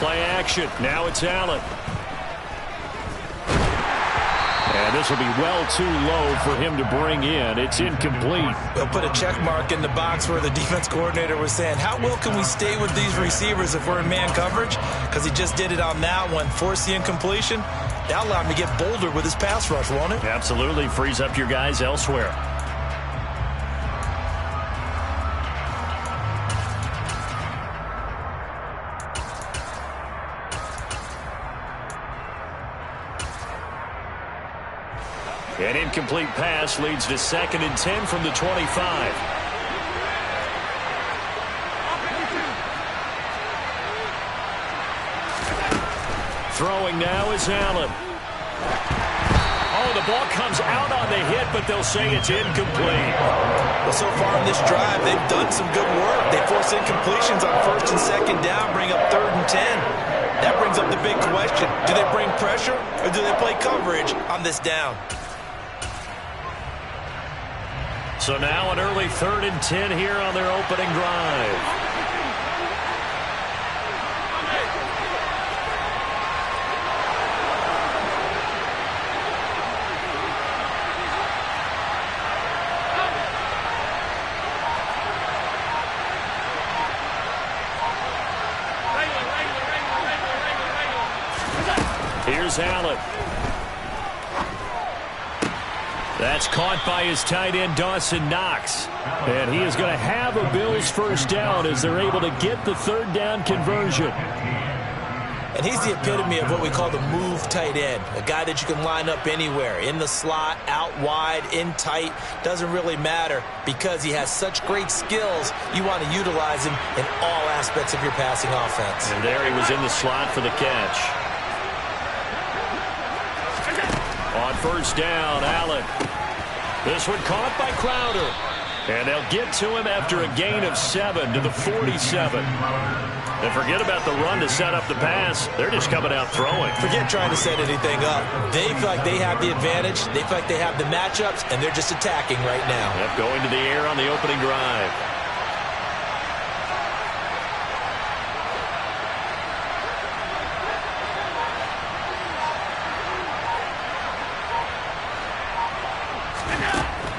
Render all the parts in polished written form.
Play action. Now it's Allen. And this will be well too low for him to bring in. It's incomplete. They'll put a check mark in the box where the defense coordinator was saying, how well can we stay with these receivers if we're in man coverage? Because he just did it on that one. Force the incompletion. That'll allow him to get bolder with his pass rush, won't it? Absolutely. Frees up your guys elsewhere. An incomplete pass leads to 2nd and 10 from the 25. Throwing now is Allen. Oh, the ball comes out on the hit, but they'll say it's incomplete. Well, so far in this drive, they've done some good work. They force incompletions on 1st and 2nd down, bring up 3rd and 10. That brings up the big question. Do they bring pressure or do they play coverage on this down? So now an early 3rd and 10 here on their opening drive. Here's Allen. That's caught by his tight end, Dawson Knox. And he is going to have a Bills first down as they're able to get the 3rd down conversion. And he's the epitome of what we call the move tight end. A guy that you can line up anywhere. In the slot, out wide, in tight. Doesn't really matter because he has such great skills. You want to utilize him in all aspects of your passing offense. And there he was in the slot for the catch. On 1st down, Allen. This one caught by Crowder. And they'll get to him after a gain of 7 to the 47. And forget about the run to set up the pass. They're just coming out throwing. Forget trying to set anything up. They feel like they have the advantage. They feel like they have the matchups, and they're just attacking right now. Yep, going to the air on the opening drive.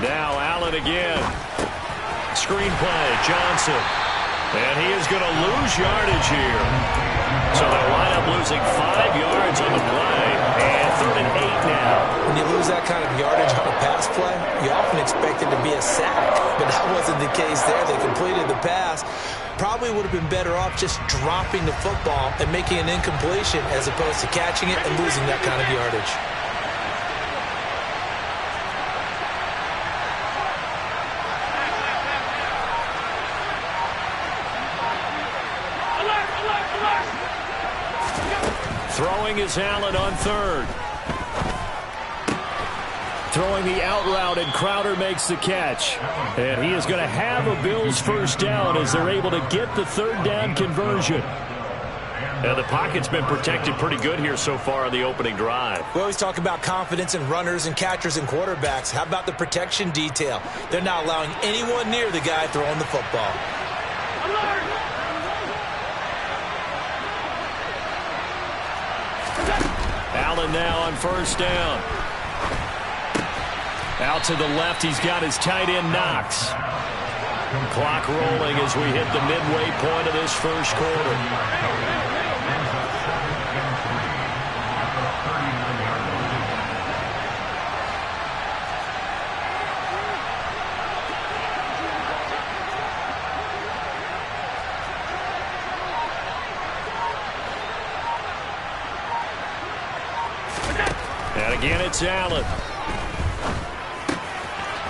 Now Allen again. Screenplay, Johnson. And he is going to lose yardage here. So they'll wind up losing 5 yards on the play. And 3rd and 8 now. When you lose that kind of yardage on a pass play, you often expect it to be a sack. But that wasn't the case there. They completed the pass. Probably would have been better off just dropping the football and making an incompletion as opposed to catching it and losing that kind of yardage. Throwing is Allen on 3rd. Throwing the out route, and Crowder makes the catch. And he is going to have a Bills first down as they're able to get the 3rd down conversion. And the pocket's been protected pretty good here so far on the opening drive. We always talk about confidence in runners and catchers and quarterbacks. How about the protection detail? They're not allowing anyone near the guy throwing the football. Allen now on 1st down. Out to the left, he's got his tight end, Knox. Clock rolling as we hit the midway point of this first quarter. And again, it's Allen.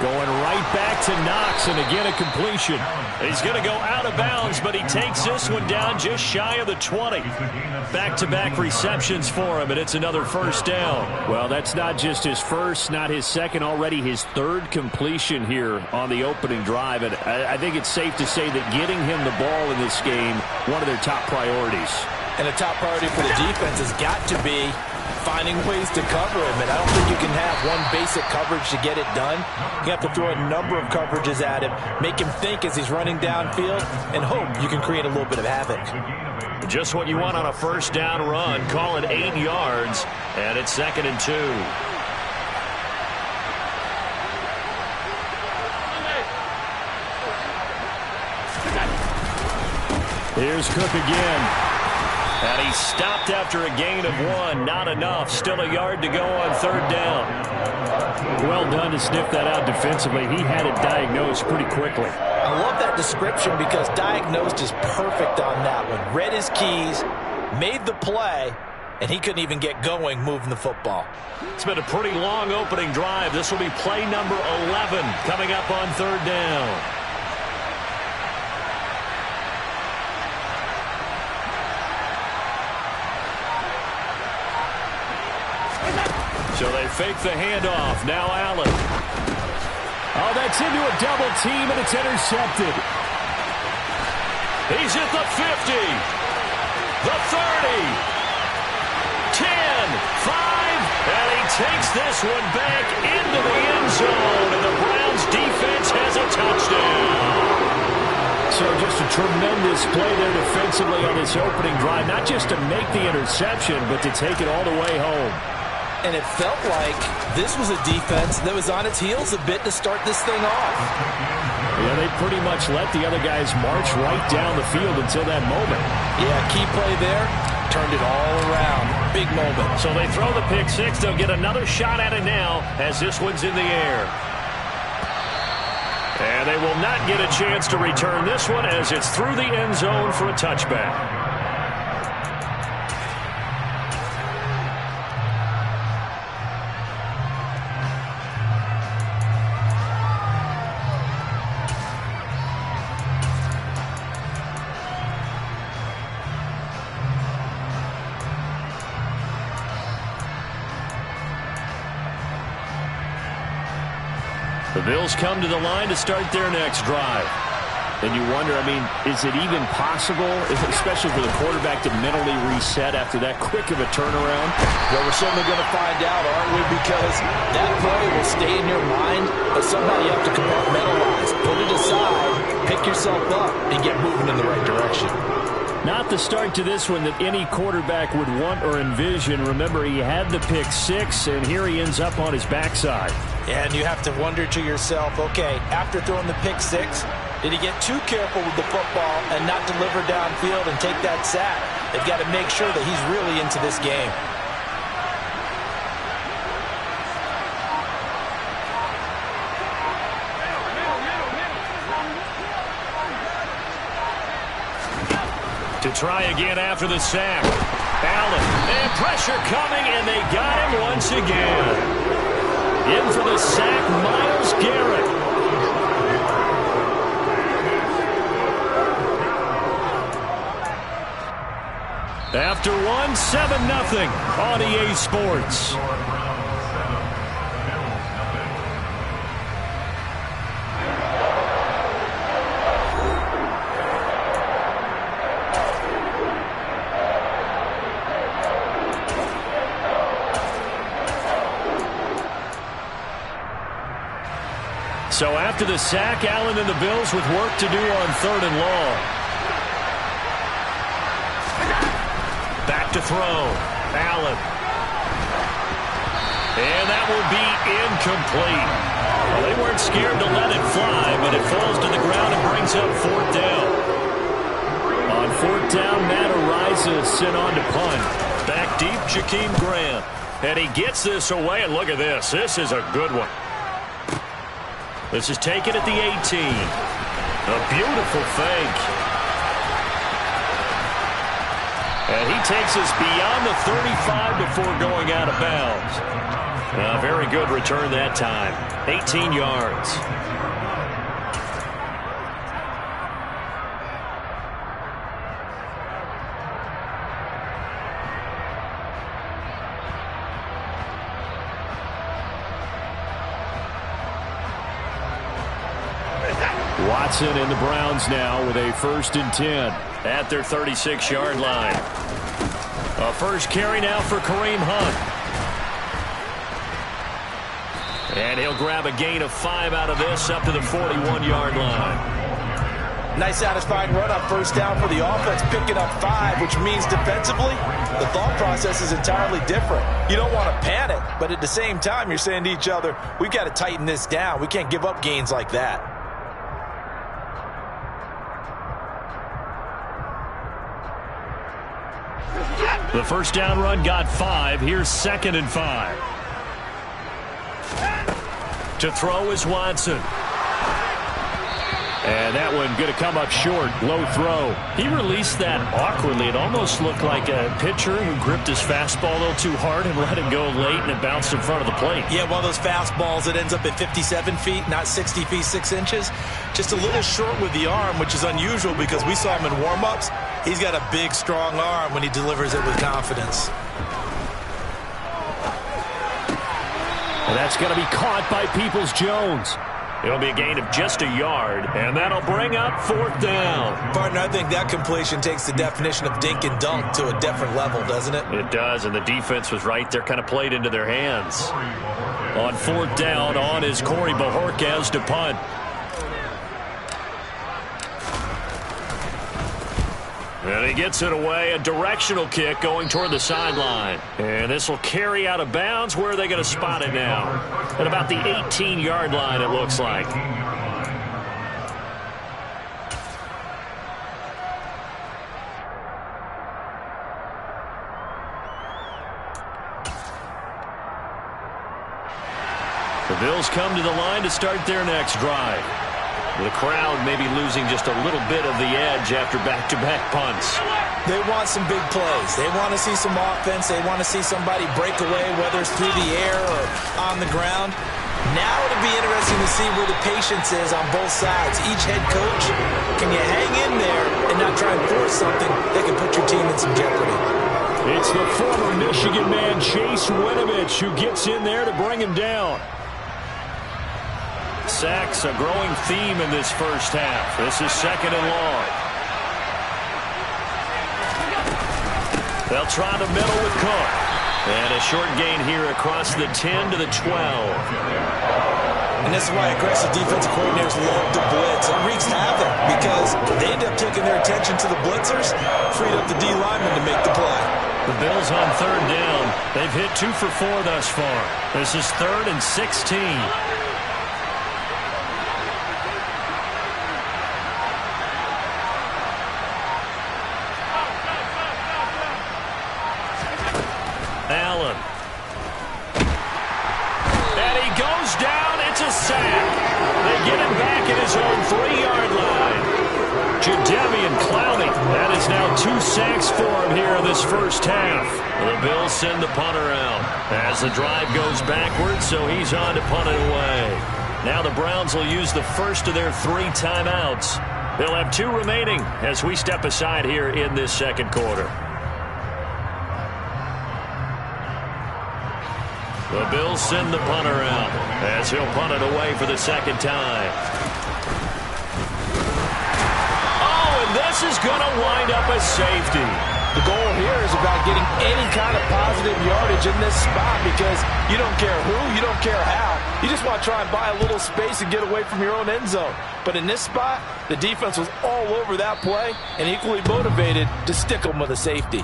Going right back to Knox, and again a completion. He's going to go out of bounds, but he takes this one down just shy of the 20. Back-to-back receptions for him, and it's another first down. Well, that's not just his first, not his second, already his 3rd completion here on the opening drive. And I think it's safe to say that getting him the ball in this game, one of their top priorities. And a top priority for the defense has got to be finding ways to cover him. And I don't think you can have one basic coverage to get it done. You have to throw a number of coverages at him, make him think as he's running downfield, and hope you can create a little bit of havoc. Just what you want on a first down run. Call it 8 yards, and it's 2nd and 2. Here's Cook again. And he's stopped after a gain of 1. Not enough. Still a yard to go on 3rd down. Well done to sniff that out defensively. He had it diagnosed pretty quickly. I love that description because diagnosed is perfect on that one. Read his keys, made the play, and he couldn't even get going moving the football. It's been a pretty long opening drive. This will be play number 11 coming up on 3rd down. So they fake the handoff. Now Allen. Oh, that's into a double team, and it's intercepted. He's at the 50. The 30. 10. 5. And he takes this one back into the end zone. And the Browns defense has a touchdown. So just a tremendous play there defensively on this opening drive. Not just to make the interception, but to take it all the way home. And it felt like this was a defense that was on its heels a bit to start this thing off. Yeah, they pretty much let the other guys march right down the field until that moment. Yeah, key play there. Turned it all around. Big moment. So they throw the pick six. They'll get another shot at it now as this one's in the air. And they will not get a chance to return this one as it's through the end zone for a touchback. The Bills come to the line to start their next drive. And you wonder, I mean, is it even possible, especially for the quarterback, to mentally reset after that quick of a turnaround? Well, we're certainly going to find out, aren't we? Because that play will stay in your mind, but somehow you have to compartmentalize. Put it aside, pick yourself up, and get moving in the right direction. Not the start to this one that any quarterback would want or envision. Remember, he had the pick six, and here he ends up on his backside. And you have to wonder to yourself, okay, after throwing the pick six, did he get too careful with the football and not deliver downfield and take that sack? They've got to make sure that he's really into this game. To try again after the sack. Allen, and pressure coming, and they got him once again. In for the sack, Myles Garrett. After one, 7-0 on EA Sports. So after the sack, Allen and the Bills with work to do on 3rd and long. Back to throw. Allen. And that will be incomplete. Well, they weren't scared to let it fly, but it falls to the ground and brings up 4th down. On 4th down, Matt Araiza sent on to punt. Back deep, Jakeem Grant. And he gets this away, and look at this. This is a good one. This is taken at the 18. A beautiful fake. And he takes us beyond the 35 before going out of bounds. A very good return that time. 18 yards. Watson and the Browns now with a 1st and 10 at their 36-yard line. A first carry now for Kareem Hunt. And he'll grab a gain of 5 out of this up to the 41-yard line. Nice satisfying run on first down for the offense, picking up 5, which means defensively, the thought process is entirely different. You don't want to panic, but at the same time, you're saying to each other, we've got to tighten this down. We can't give up gains like that. The first down run got 5. Here's 2nd and 5. To throw is Watson. And that one going to come up short. Low throw. He released that awkwardly. It almost looked like a pitcher who gripped his fastball a little too hard and let it go late, and it bounced in front of the plate. Yeah, one of those fastballs that ends up at 57 feet, not 60 feet, 6 inches. Just a little short with the arm, which is unusual because we saw him in warm-ups. He's got a big, strong arm when he delivers it with confidence. And that's going to be caught by Peoples-Jones. It'll be a gain of just a yard, and that'll bring up 4th down. Partner, I think that completion takes the definition of dink and dunk to a different level, doesn't it? It does, and the defense was right there, kind of played into their hands. On 4th down, on is Corey Bajorquez to punt. And he gets it away, a directional kick going toward the sideline. And this will carry out of bounds. Where are they going to spot it now? At about the 18-yard line, it looks like. The Bills come to the line to start their next drive. The crowd maybe losing just a little bit of the edge after back-to-back punts. They want some big plays. They want to see some offense. They want to see somebody break away, whether it's through the air or on the ground. Now it'll be interesting to see where the patience is on both sides. Each head coach, can you hang in there and not try and force something that can put your team in some jeopardy? It's the former Michigan man, Chase Winovich, who gets in there to bring him down. Sacks, a growing theme in this first half. This is 2nd and long. They'll try the middle with Cook. And a short gain here across the 10 to the 12. And this is why aggressive defensive coordinators love to blitz. It wreaks havoc because they end up taking their attention to the blitzers, freed up the D lineman to make the play. The Bills on 3rd down. They've hit 2 for 4 thus far. This is 3rd and 16. Allen. And he goes down. It's a sack. They get him back at his own 3-yard line. Jadeveon Clowney. That is now 2 sacks for him here in this first half. The Bills send the punter out as the drive goes backwards, so he's on to punt it away. Now the Browns will use the first of their 3 timeouts. They'll have 2 remaining as we step aside here in this second quarter. The Bills send the punter out as he'll punt it away for the 2nd time. Oh, and this is going to wind up a safety. The goal here is about getting any kind of positive yardage in this spot because you don't care who, you don't care how. You just want to try and buy a little space and get away from your own end zone. But in this spot, the defense was all over that play and equally motivated to stick them with a safety.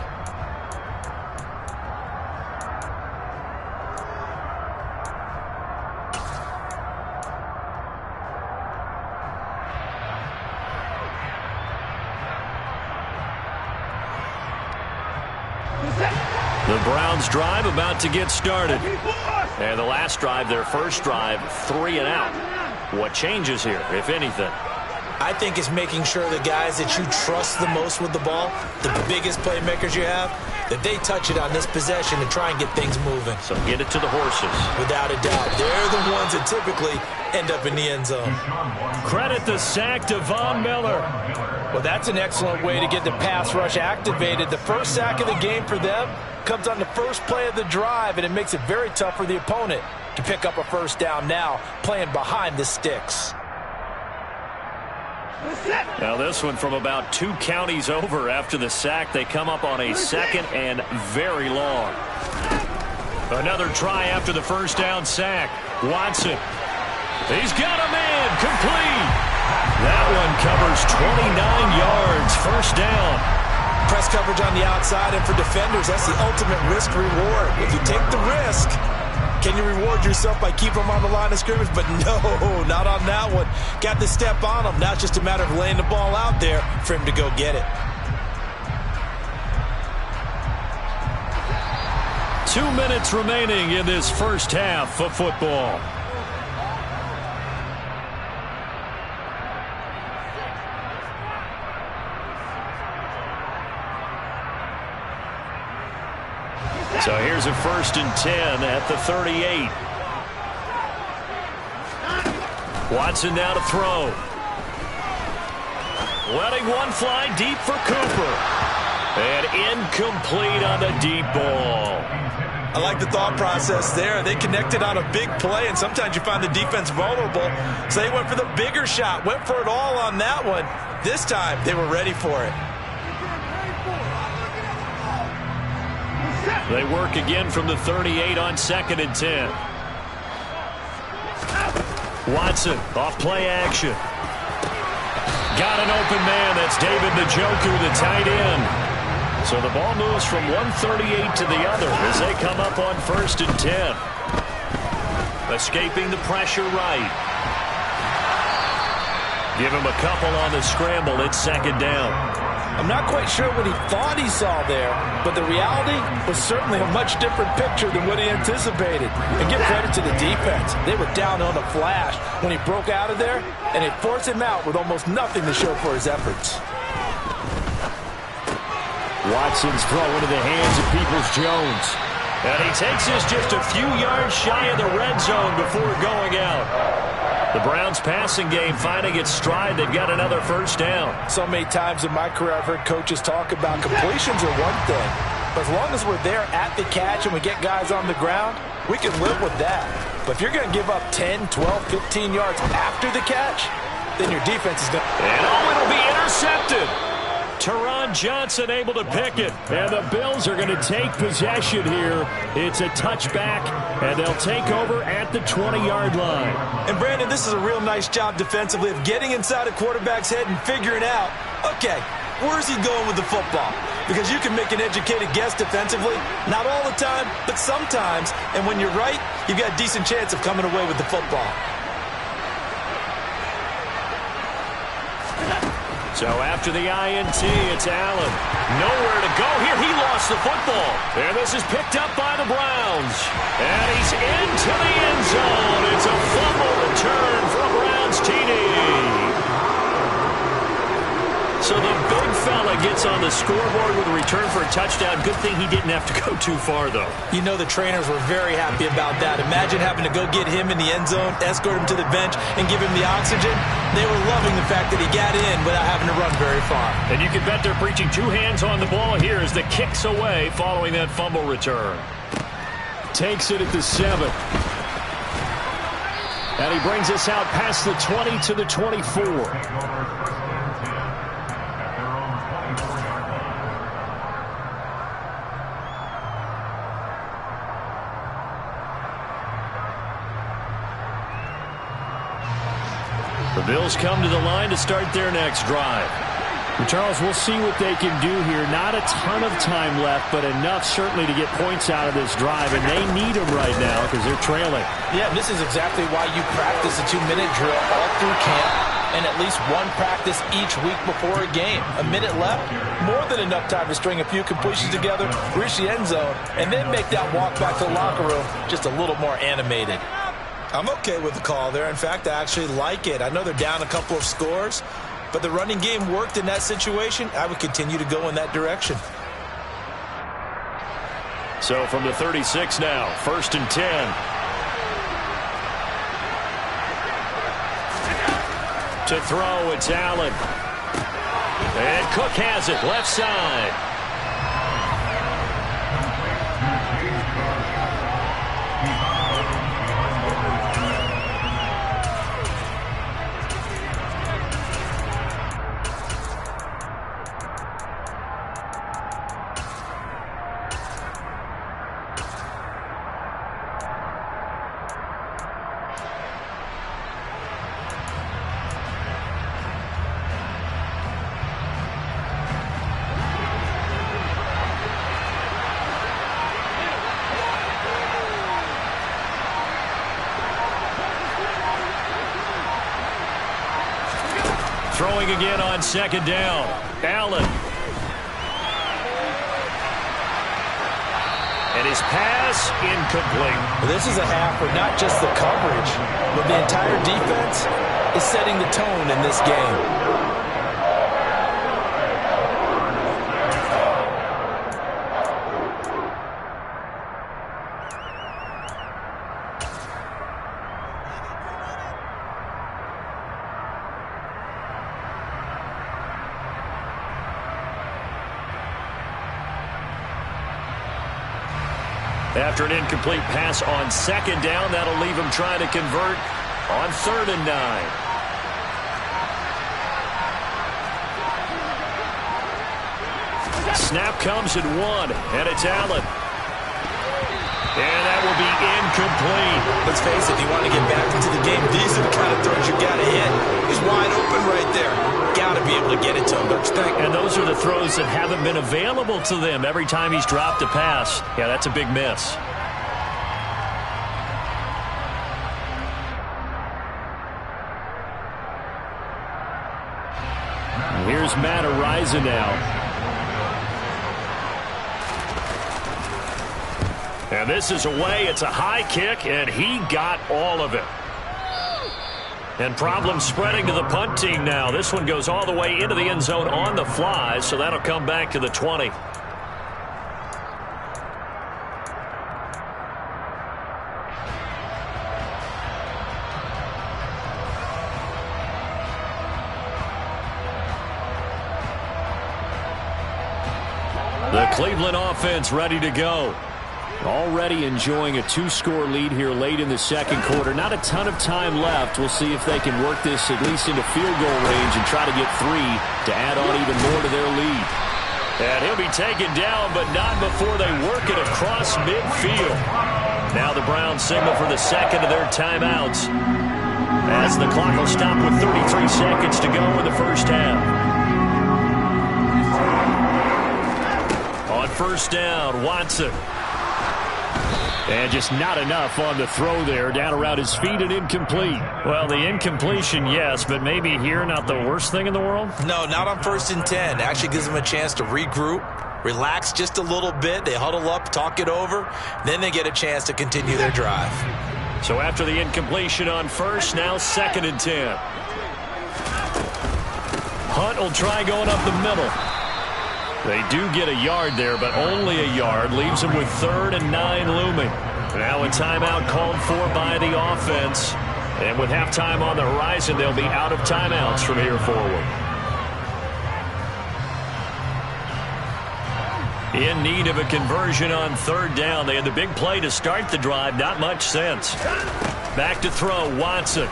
The Browns drive about to get started. And the last drive, their first drive, 3 and out. What changes here, if anything? I think it's making sure the guys that you trust the most with the ball, the biggest playmakers you have, that they touch it on this possession and try and get things moving. So get it to the horses. Without a doubt. They're the ones that typically end up in the end zone. Credit the sack to Von Miller. Well, that's an excellent way to get the pass rush activated. The first sack of the game for them comes on the first play of the drive, and it makes it very tough for the opponent to pick up a first down now, playing behind the sticks. Now this one from about 2 counties over after the sack. They come up on a 2nd and very long. Another try after the first down sack. Watson. He's got a man complete. That one covers 29 yards, first down. Press coverage on the outside, and for defenders, that's the ultimate risk reward. If you take the risk, can you reward yourself by keeping them on the line of scrimmage? But no, not on that one. Got to step on them. Now it's just a matter of laying the ball out there for him to go get it. 2 minutes remaining in this first half of football. So here's a 1st and 10 at the 38. Watson now to throw. Letting one fly deep for Cooper. And incomplete on the deep ball. I like the thought process there. They connected on a big play, and sometimes you find the defense vulnerable. So they went for the bigger shot, went for it all on that one. This time, they were ready for it. They work again from the 38 on 2nd and 10. Watson off play action. Got an open man. That's David Njoku, the tight end. So the ball moves from 138 to the other as they come up on 1st and 10. Escaping the pressure right. Give him a couple on the scramble. It's 2nd down. I'm not quite sure what he thought he saw there, but the reality was certainly a much different picture than what he anticipated. And give credit to the defense. They were down on a flash when he broke out of there, and they forced him out with almost nothing to show for his efforts. Watson's throw into the hands of Peoples-Jones. And he takes this just a few yards shy of the red zone before going out. The Browns passing game finding its stride. They've got another 1st down. So many times in my career I've heard coaches talk about completions are one thing. But as long as we're there at the catch and we get guys on the ground, we can live with that. But if you're going to give up 10, 12, 15 yards after the catch, then your defense is going to... And it'll be intercepted. Teron Johnson able to pick it. And the Bills are going to take possession here. It's a touchback, and they'll take over at the 20-yard line. And, Brandon, this is a real nice job defensively of getting inside a quarterback's head and figuring out, okay, where's he going with the football? Because you can make an educated guess defensively. Not all the time, but sometimes. And when you're right, you've got a decent chance of coming away with the football. So after the INT, it's Allen. Nowhere to go here. He lost the football. And this is picked up by the Browns. And he's into the end zone. It's a fumble return for a Browns TD. So the big fella gets on the scoreboard with a return for a touchdown. Good thing he didn't have to go too far, though. You know the trainers were very happy about that. Imagine having to go get him in the end zone, escort him to the bench, and give him the oxygen. They were loving the fact that he got in without having to run very far. And you can bet they're preaching 2 hands on the ball here as the kick's away following that fumble return. Takes it at the 7. And he brings us out past the 20 to the 24. The Bills come to the line to start their next drive. Well, Charles, we'll see what they can do here. Not a ton of time left, but enough certainly to get points out of this drive, and they need them right now because they're trailing. Yeah, this is exactly why you practice a 2-minute drill all through camp and at least one practice each week before a game. A minute left, more than enough time to string a few completions together, reach the end zone, and then make that walk back to the locker room just a little more animated. I'm okay with the call there. In fact, I actually like it. I know they're down a couple of scores, but the running game worked in that situation. I would continue to go in that direction. So from the 36 now, 1st and 10. To throw, it's Allen. And Cook has it, left side. Throwing again on second down. Allen. And his pass incomplete. Well, this is a half where not just the coverage, but the entire defense is setting the tone in this game. After an incomplete pass on second down, that'll leave him trying to convert on 3rd and 9. Snap comes at 1, and it's Allen. And that will be incomplete. Let's face it, if you want to get back into the game, these are the kind of throws you got to hit. He's wide open right there. Got to be able to get it to him, don't you think? And those are the throws that haven't been available to them every time he's dropped a pass. Yeah, that's a big miss. Here's Matt Araiza now. And this is away. It's a high kick, and he got all of it. And problems spreading to the punt team now. This one goes all the way into the end zone on the fly, so that'll come back to the 20. The Cleveland offense ready to go. Already enjoying a 2-score lead here late in the second quarter. Not a ton of time left. We'll see if they can work this at least into field goal range and try to get 3 to add on even more to their lead. And he'll be taken down, but not before they work it across midfield. Now the Browns signal for the second of their timeouts, as the clock will stop with 33 seconds to go in the first half. On first down, Watson. And just not enough on the throw there. Down around his feet and incomplete. Well, the incompletion, yes, but maybe here not the worst thing in the world? No, not on 1st and 10. Actually gives them a chance to regroup, relax just a little bit. They huddle up, talk it over. Then they get a chance to continue their drive. So after the incompletion on first, now 2nd and 10. Hunt will try going up the middle. They do get a yard there, but only a yard. Leaves them with 3rd and 9 looming. Now a timeout called for by the offense. And with halftime on the horizon, they'll be out of timeouts from here forward. In need of a conversion on 3rd down. They had the big play to start the drive. Not much sense. Back to throw, Watson.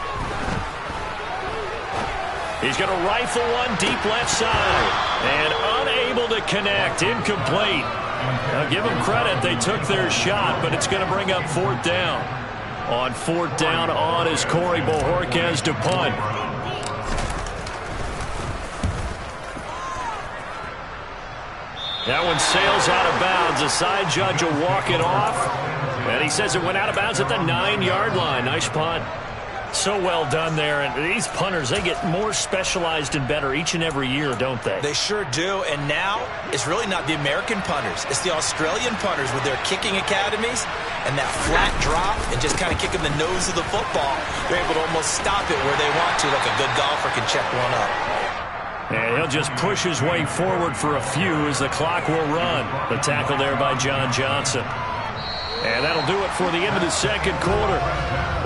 He's going to rifle one deep left side. And unable to connect. Incomplete. Now give them credit. They took their shot, but it's going to bring up 4th down. On 4th down on is Corey Bojorquez to punt. That one sails out of bounds. The side judge will walk it off. And he says it went out of bounds at the 9-yard line. Nice punt. So well done there. And these punters, they get more specialized and better each and every year, don't they? They sure do. And now it's really not the American punters. It's the Australian punters with their kicking academies and that flat drop and just kind of kicking the nose of the football. They're able to almost stop it where they want to, like a good golfer can check one up. And he'll just push his way forward for a few as the clock will run. The tackle there by John Johnson. And that'll do it for the end of the second quarter.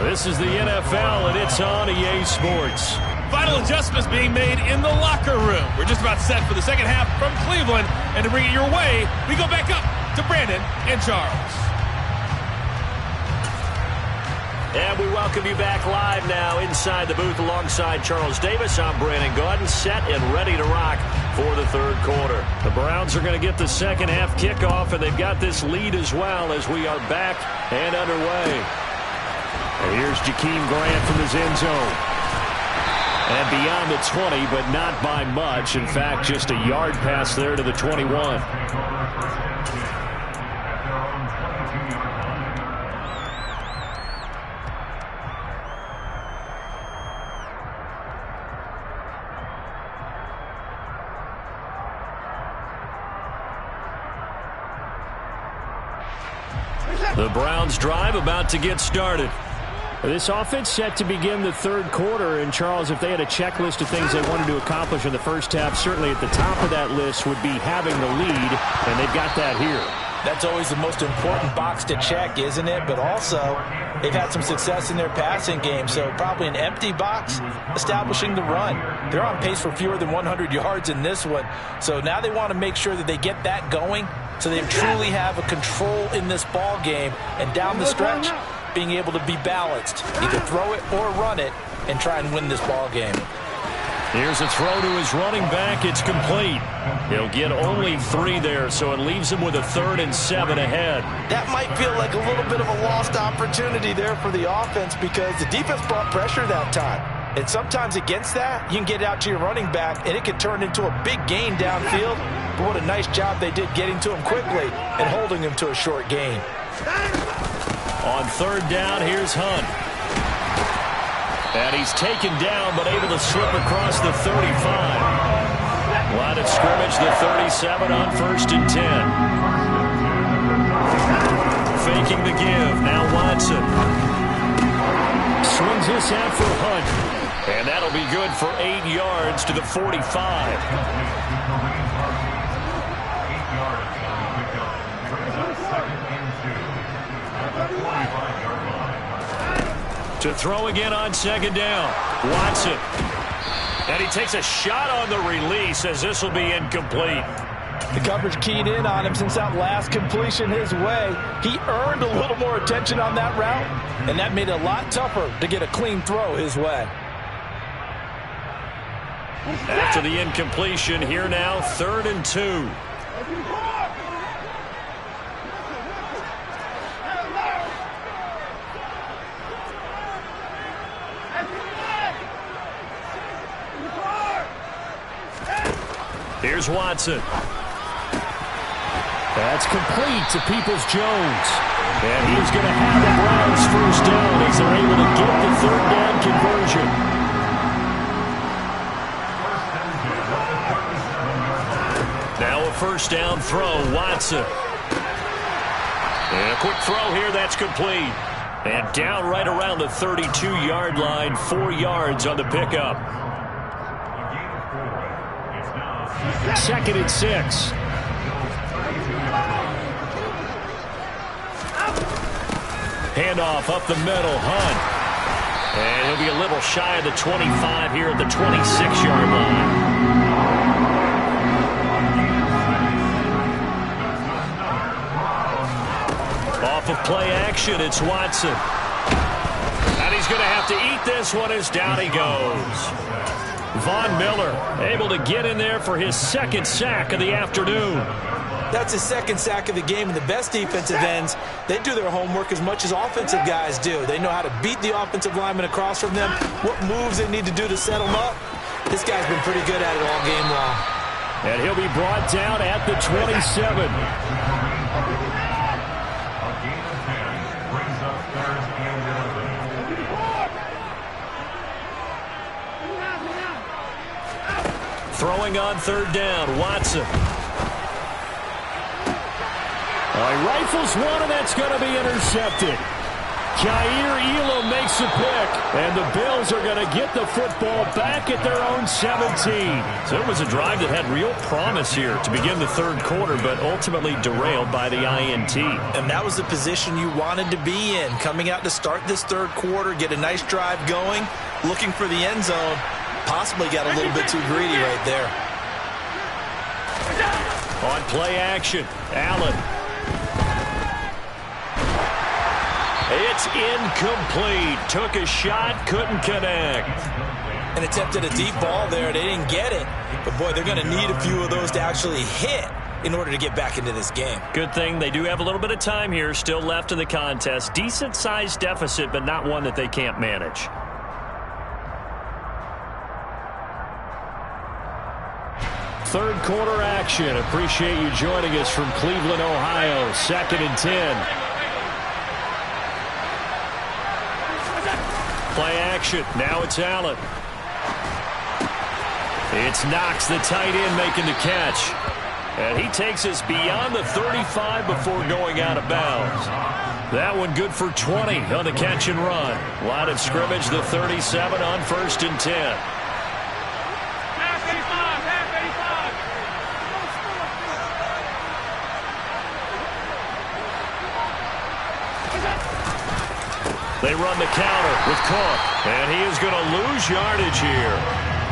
This is the NFL, and it's on EA Sports. Final adjustments being made in the locker room. We're just about set for the second half from Cleveland. And to bring it your way, we go back up to Brandon and Charles. And we welcome you back live now inside the booth alongside Charles Davis. I'm Brandon Gaudin, set and ready to rock for the third quarter. The Browns are going to get the second half kickoff, and they've got this lead as well as we are back and underway. And here's Jakeem Grant from his end zone. And beyond the 20, but not by much. In fact, just a yard pass there to the 21. The Browns drive about to get started. This offense set to begin the third quarter. And, Charles, if they had a checklist of things they wanted to accomplish in the first half, certainly at the top of that list would be having the lead, and they've got that here. That's always the most important box to check, isn't it? But also, they've had some success in their passing game, so probably an empty box establishing the run. They're on pace for fewer than 100 yards in this one, so now they want to make sure that they get that going so they truly have a control in this ball game, and down the stretch, being able to be balanced. Either throw it or run it and try and win this ball game. Here's a throw to his running back. It's complete. He'll get only 3 there, so it leaves him with a 3rd and 7 ahead. That might feel like a little bit of a lost opportunity there for the offense because the defense brought pressure that time. And sometimes against that, you can get out to your running back, and it can turn into a big gain downfield. But what a nice job they did getting to him quickly and holding him to a short gain. On 3rd down, here's Hunt. And he's taken down, but able to slip across the 35. Line of scrimmage, the 37 on 1st and 10. Faking the give, now Watson. Swings this out for Hunt. And that'll be good for 8 yards to the 45. To throw again on 2nd down. Watson. And he takes a shot on the release as this will be incomplete. The coverage keyed in on him since that last completion his way. He earned a little more attention on that route, and that made it a lot tougher to get a clean throw his way. After the incompletion, here now, 3rd and 2. Here's Watson. That's complete to Peoples-Jones. And he's going to have the Browns 1st down as they're able to get the 3rd down conversion. Now a 1st down throw, Watson. And a quick throw here, that's complete. And down right around the 32-yard line, 4 yards on the pickup. 2nd and 6. Handoff up the middle, Hunt. And he'll be a little shy of the 25 here at the 26-yard line. Off of play action, it's Watson. And he's going to have to eat this one as down he goes. Von Miller able to get in there for his 2nd sack of the afternoon. That's his 2nd sack of the game, and the best defensive ends, they do their homework as much as offensive guys do. They know how to beat the offensive lineman across from them, what moves they need to do to set them up. This guy's been pretty good at it all game long. And he'll be brought down at the 27. Throwing on 3rd down, Watson. He rifles one, and that's going to be intercepted. Jair Elam makes a pick, and the Bills are going to get the football back at their own 17. So it was a drive that had real promise here to begin the 3rd quarter, but ultimately derailed by the INT. And that was the position you wanted to be in, coming out to start this 3rd quarter, get a nice drive going, looking for the end zone. Possibly got a little bit too greedy right there. On play action, Allen. It's incomplete. Took a shot, couldn't connect. And attempted a deep ball there. They didn't get it. But, boy, they're going to need a few of those to actually hit in order to get back into this game. Good thing they do have a little bit of time here still left in the contest. Decent-sized deficit, but not one that they can't manage. Third quarter action. Appreciate you joining us from Cleveland, Ohio. 2nd and 10. Play action. Now it's Allen. It's Knox, the tight end, making the catch. And he takes us beyond the 35 before going out of bounds. That one good for 20 on the catch and run. Line of scrimmage, the 37 on 1st and 10. They run the counter with Cook, and he is going to lose yardage here.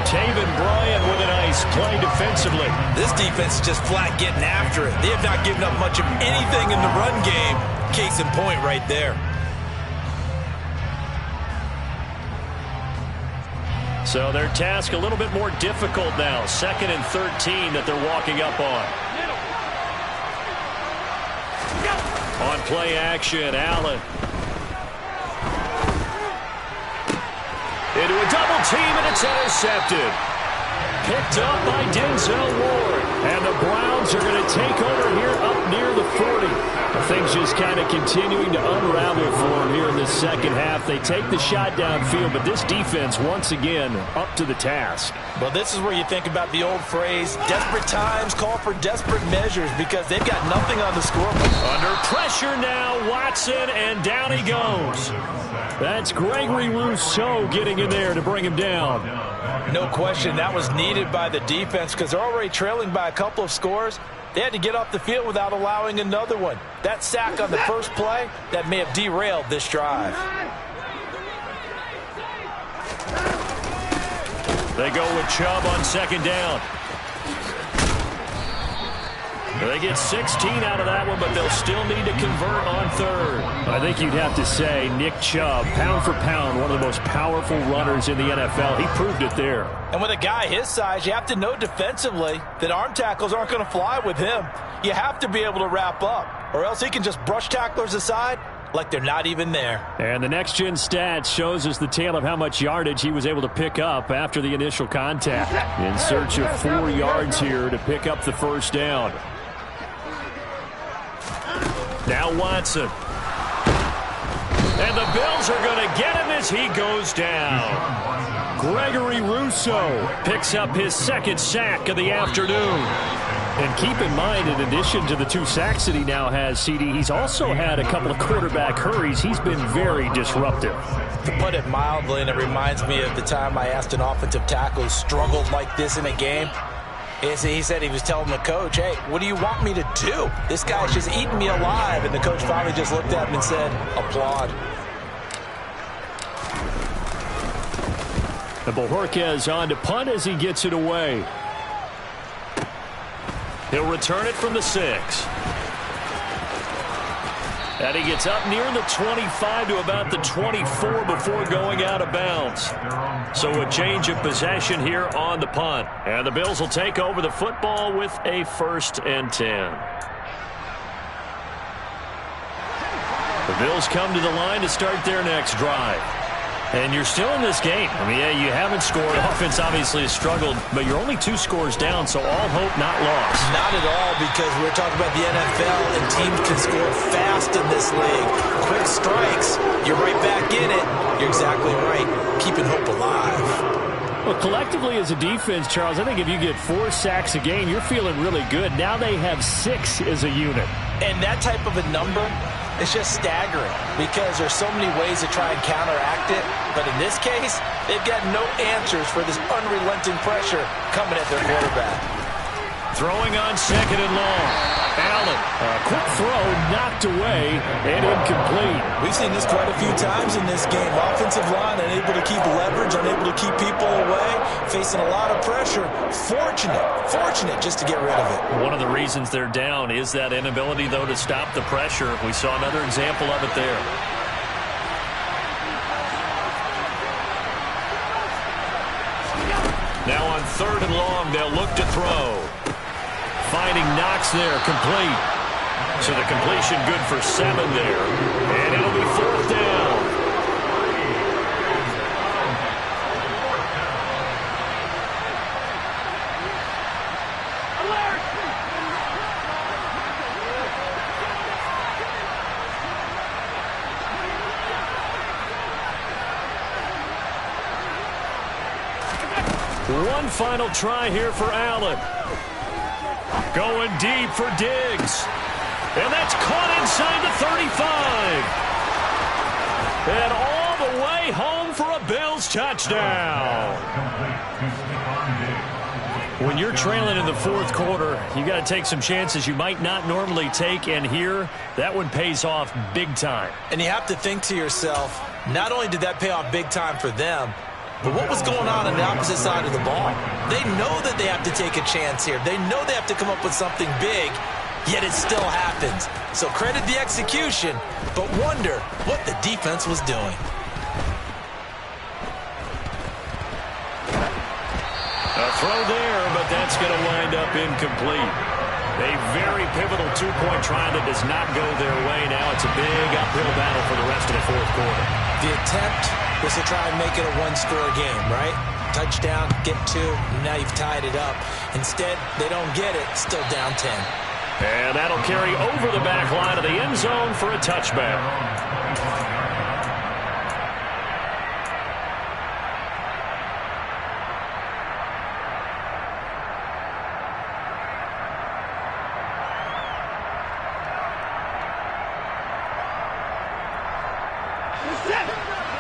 Taven Bryan with a nice play defensively. This defense is just flat getting after it. They have not given up much of anything in the run game. Case in point right there. So their task a little bit more difficult now. 2nd and 13 that they're walking up on. On play action, Allen. Into a double team, and it's intercepted. Picked up by Denzel Ward. And the Browns are going to take over here up near the 40. Things just kind of continuing to unravel for them here in the second half. They take the shot downfield, but this defense, once again, up to the task. Well, this is where you think about the old phrase, desperate times call for desperate measures, because they've got nothing on the scoreboard. Under pressure now, Watson, and down he goes. That's Gregory Rousseau getting in there to bring him down. No question, that was needed by the defense because they're already trailing by a couple of scores. They had to get off the field without allowing another one. That sack on the first play, that may have derailed this drive. They go with Chubb on 2nd down. They get 16 out of that one, but they'll still need to convert on 3rd. I think you'd have to say Nick Chubb, pound for pound, one of the most powerful runners in the NFL. He proved it there. And with a guy his size, you have to know defensively that arm tackles aren't going to fly with him. You have to be able to wrap up, or else he can just brush tacklers aside like they're not even there. And the next-gen stats shows us the tale of how much yardage he was able to pick up after the initial contact. In search of 4 yards here to pick up the first down. Now Watson. And the Bills are going to get him as he goes down. Gregory Rousseau picks up his 2nd sack of the afternoon. And keep in mind, in addition to the 2 sacks that he now has, CD, he's also had a couple of quarterback hurries. He's been very disruptive. To put it mildly, and it reminds me of the time I asked an offensive tackle who struggled like this in a game. He said he was telling the coach, hey, what do you want me to do? This guy's just eating me alive. And the coach finally just looked at him and said, applaud. And Bojorquez on to punt as he gets it away. He'll return it from the 6. And he gets up near the 25 to about the 24 before going out of bounds. So a change of possession here on the punt. And the Bills will take over the football with a 1st and 10. The Bills come to the line to start their next drive. And you're still in this game. I mean, yeah, you haven't scored. Offense obviously has struggled, but you're only 2 scores down, so all hope not lost. Not at all, because we're talking about the NFL, and teams can score fast in this league. Quick strikes, you're right back in it. You're exactly right. Keeping hope alive. Well, collectively as a defense, Charles, I think if you get 4 sacks a game, you're feeling really good. Now they have 6 as a unit. And that type of a number, it's just staggering because there's so many ways to try and counteract it. But in this case, they've got no answers for this unrelenting pressure coming at their quarterback. Throwing on 2nd and long. Allen. A quick throw knocked away and incomplete. We've seen this quite a few times in this game. Offensive line unable to keep leverage, unable to keep people away, facing a lot of pressure. Fortunate just to get rid of it. One of the reasons they're down is that inability, though, to stop the pressure. We saw another example of it there. Now on 3rd and long, they'll look to throw. Finding Knox there, complete. So the completion good for 7 there. And it'll be 4th down. One final try here for Allen. Going deep for Diggs. And that's caught inside the 35. And all the way home for a Bills touchdown. When you're trailing in the fourth quarter, you got to take some chances you might not normally take, and here, that one pays off big time. And you have to think to yourself, not only did that pay off big time for them, but what was going on the opposite side of the ball? They know that they have to take a chance here. They know they have to come up with something big, yet it still happens. So credit the execution, but wonder what the defense was doing. A throw there, but that's going to wind up incomplete. A very pivotal two-point try that does not go their way. Now it's a big uphill battle for the rest of the fourth quarter. The attempt was to try and make it a one-score game, right? Touchdown, get 2, now you've tied it up. Instead, they don't get it, still down 10. And that'll carry over the back line of the end zone for a touchback.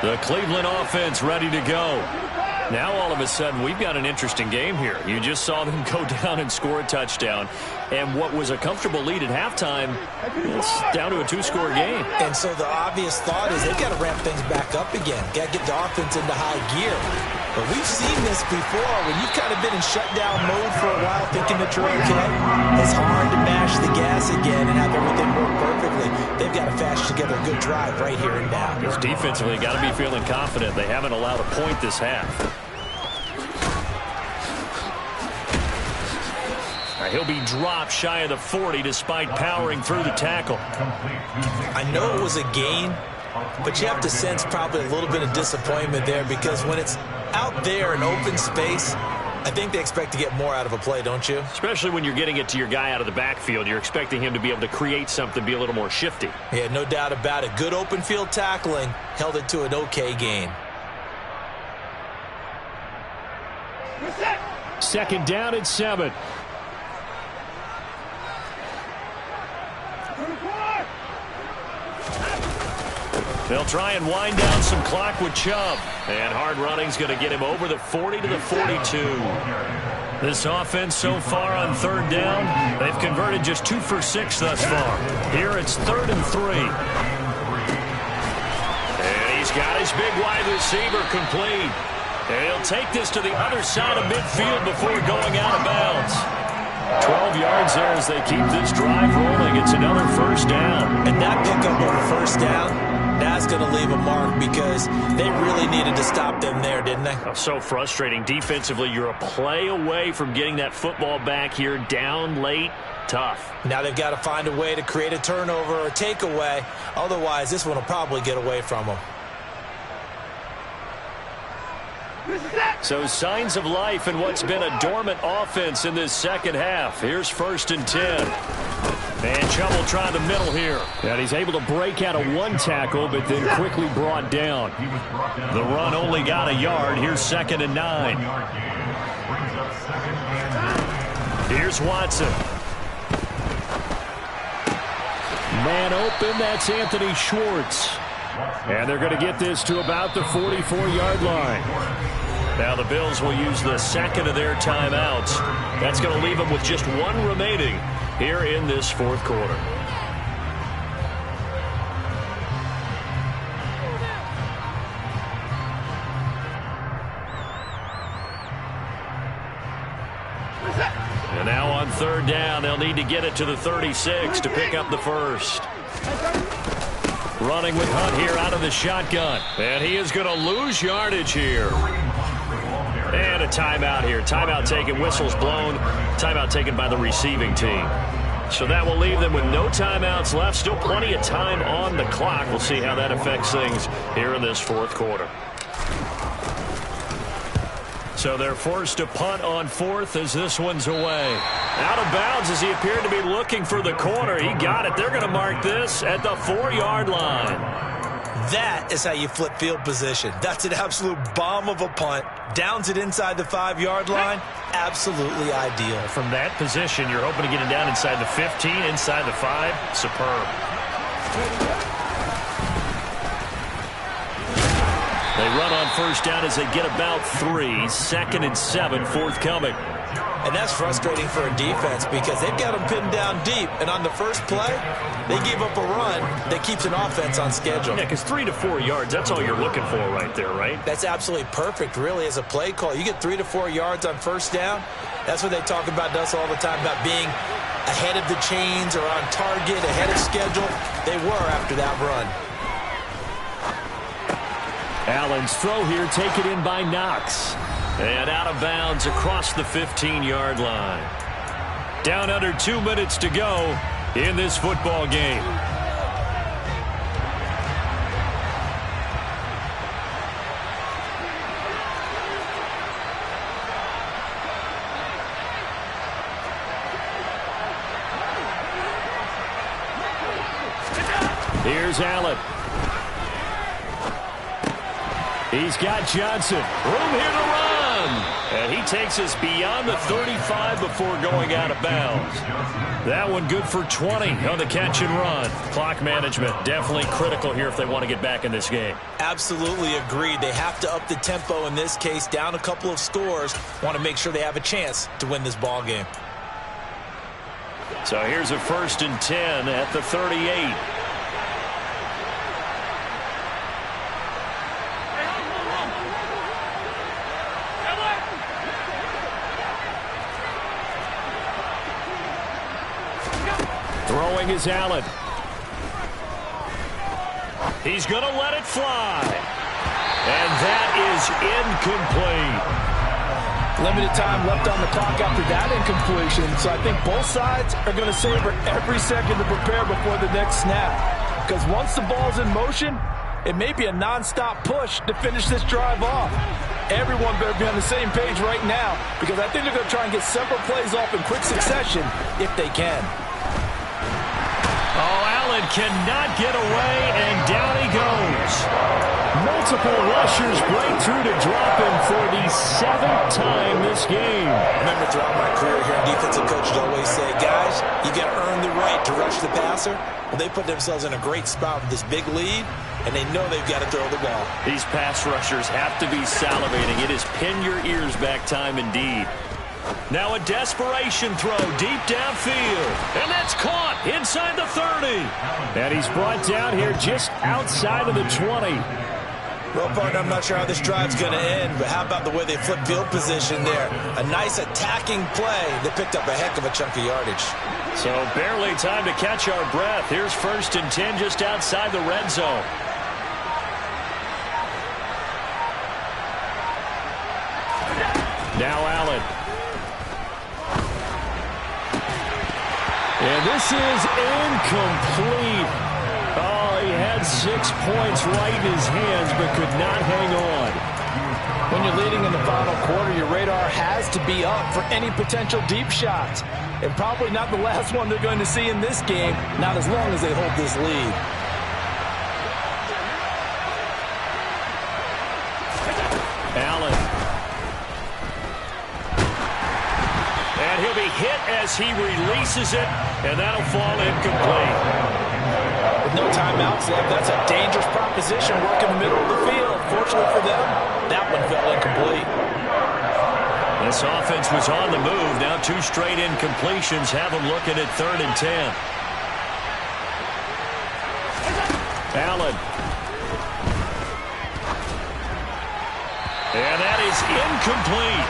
The Cleveland offense ready to go. Now all of a sudden we've got an interesting game here. You just saw them go down and score a touchdown. And what was a comfortable lead at halftime, it's down to a 2-score game. And so the obvious thought is they've got to ramp things back up again. Got to get the offense into high gear. But we've seen this before. When you've kind of been in shutdown mode for a while thinking that you're okay, it's hard to mash the gas again and have everything work perfectly. They've got to fashion together a good drive right here and now. Because defensively, got to be feeling confident. They haven't allowed a point this half. He'll be dropped shy of the 40 despite powering through the tackle. I know it was a gain, but you have to sense probably a little bit of disappointment there because when it's out there in open space, I think they expect to get more out of a play, don't you? Especially when you're getting it to your guy out of the backfield. You're expecting him to be able to create something, be a little more shifty. Yeah, no doubt about it. Good open field tackling held it to an okay gain. Second down at 7. They'll try and wind down some clock with Chubb. And hard running's going to get him over the 40 to the 42. This offense so far on third down, they've converted just 2 for 6 thus far. Here it's 3rd and 3. And he's got his big wide receiver complete. And he'll take this to the other side of midfield before going out of bounds. 12 yards there as they keep this drive rolling. It's another first down. And that pickup of a first down, that's going to leave a mark because they really needed to stop them there, didn't they? Oh, so frustrating. Defensively, you're a play away from getting that football back here down late. Tough. Now they've got to find a way to create a turnover or a takeaway. Otherwise, this one will probably get away from them. So signs of life in what's been a dormant offense in this second half. Here's 1st and 10. And Chubb will try the middle here. And he's able to break out of one tackle, but then quickly brought down. The run only got a yard. Here's 2nd and 9. Here's Watson. Man open, that's Anthony Schwartz. And they're going to get this to about the 44-yard line. Now the Bills will use the second of their timeouts. That's going to leave them with just 1 remaining here in this fourth quarter. And now on third down, they'll need to get it to the 36 to pick up the first. Running with Hunt here out of the shotgun. And he is going to lose yardage here. And a timeout here. Timeout taken, whistles blown. Timeout taken by the receiving team. So that will leave them with no timeouts left. Still plenty of time on the clock. We'll see how that affects things here in this fourth quarter. So they're forced to punt on 4th as this one's away. Out of bounds as he appeared to be looking for the corner. He got it. They're going to mark this at the 4-yard line. That is how you flip field position. That's an absolute bomb of a punt. Downs it inside the 5-yard line. Absolutely ideal. From that position, you're hoping to get it down inside the 15, inside the 5. Superb. They run on first down as they get about 3. 2nd and 7, forthcoming. And that's frustrating for a defense because they've got them pinned down deep. And on the first play, they gave up a run that keeps an offense on schedule. Yeah, because 3 to 4 yards, that's all you're looking for right there, right? That's absolutely perfect, really, as a play call. You get 3 to 4 yards on first down. That's what they talk about us all the time, about being ahead of the chains or on target, ahead of schedule. They were after that run. Allen's throw here taken in by Knox. And out of bounds across the 15-yard line. Down under 2 minutes to go in this football game. Here's Allen. He's got Johnson. Room here to run. And he takes us beyond the 35 before going out of bounds. That one good for 20 on the catch and run. Clock management definitely critical here if they want to get back in this game. Absolutely agreed. They have to up the tempo in this case, down a couple of scores. Want to make sure they have a chance to win this ball game. So here's a 1st and 10 at the 38. Throwing is Allen. He's going to let it fly. And that is incomplete. Limited time left on the clock after that incompletion, so I think both sides are going to savor every second to prepare before the next snap. Because once the ball's in motion, it may be a non-stop push to finish this drive off. Everyone better be on the same page right now, because I think they're going to try and get several plays off in quick succession if they can. Oh, Allen cannot get away, and down he goes. Multiple rushers break through to drop him for the 7th time this game. I remember throughout my career here, defensive coaches always say, guys, you got to earn the right to rush the passer. Well, they put themselves in a great spot with this big lead, and they know they've got to throw the ball. These pass rushers have to be salivating. It is pin your ears back time indeed. Now a desperation throw deep downfield. And that's caught inside the 30. And he's brought down here just outside of the 20. Well, partner, I'm not sure how this drive's going to end, but how about the way they flip field position there? A nice attacking play that picked up a heck of a chunk of yardage. So barely time to catch our breath. Here's 1st and 10 just outside the red zone. Now Allen. And this is incomplete. Oh, he had 6 points right in his hands, but could not hang on. When you're leading in the final quarter, your radar has to be up for any potential deep shots. And probably not the last one they're going to see in this game, not as long as they hold this lead. Allen. And he'll be hit as he releases it, and that'll fall incomplete. With no timeouts left, that's a dangerous proposition working the middle of the field. Fortunately for them, that one fell incomplete. This offense was on the move. Now 2 straight incompletions have them looking at 3rd and 10. Allen. And that is incomplete.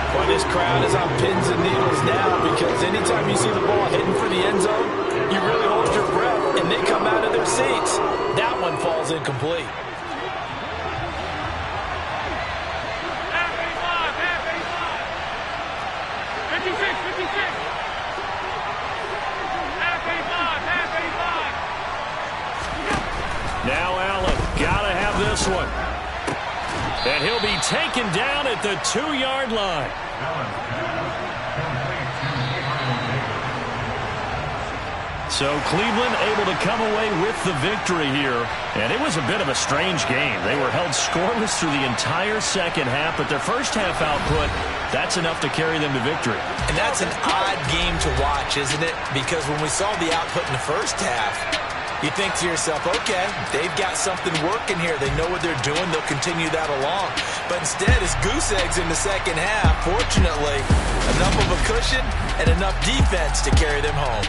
Boy, this crowd is on pins and needles now, because anytime you see the ball heading for the end zone, you really hold your breath, and they come out of their seats. That one falls incomplete. Now Allen, gotta have this one. And he'll be taken down at the 2-yard line. So Cleveland able to come away with the victory here. And it was a bit of a strange game. They were held scoreless through the entire second half, but their first half output, that's enough to carry them to victory. And that's an odd game to watch, isn't it? Because when we saw the output in the first half, you think to yourself, okay, they've got something working here. They know what they're doing. They'll continue that along. But instead, it's goose eggs in the second half. Fortunately, enough of a cushion and enough defense to carry them home.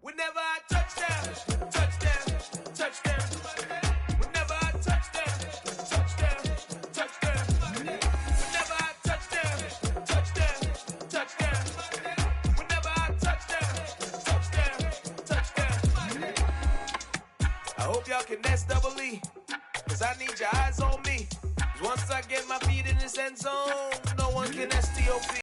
Whenever I touchdown, touchdown, touchdown. Whenever I touchdown, touchdown, touchdown. Whenever I touchdown, touchdown, touchdown. Whenever I touchdown, touchdown. I hope y'all can nest double E, 'cause I need your eyes on me. 'Cause once I get my feet in this end zone, no one can STOP.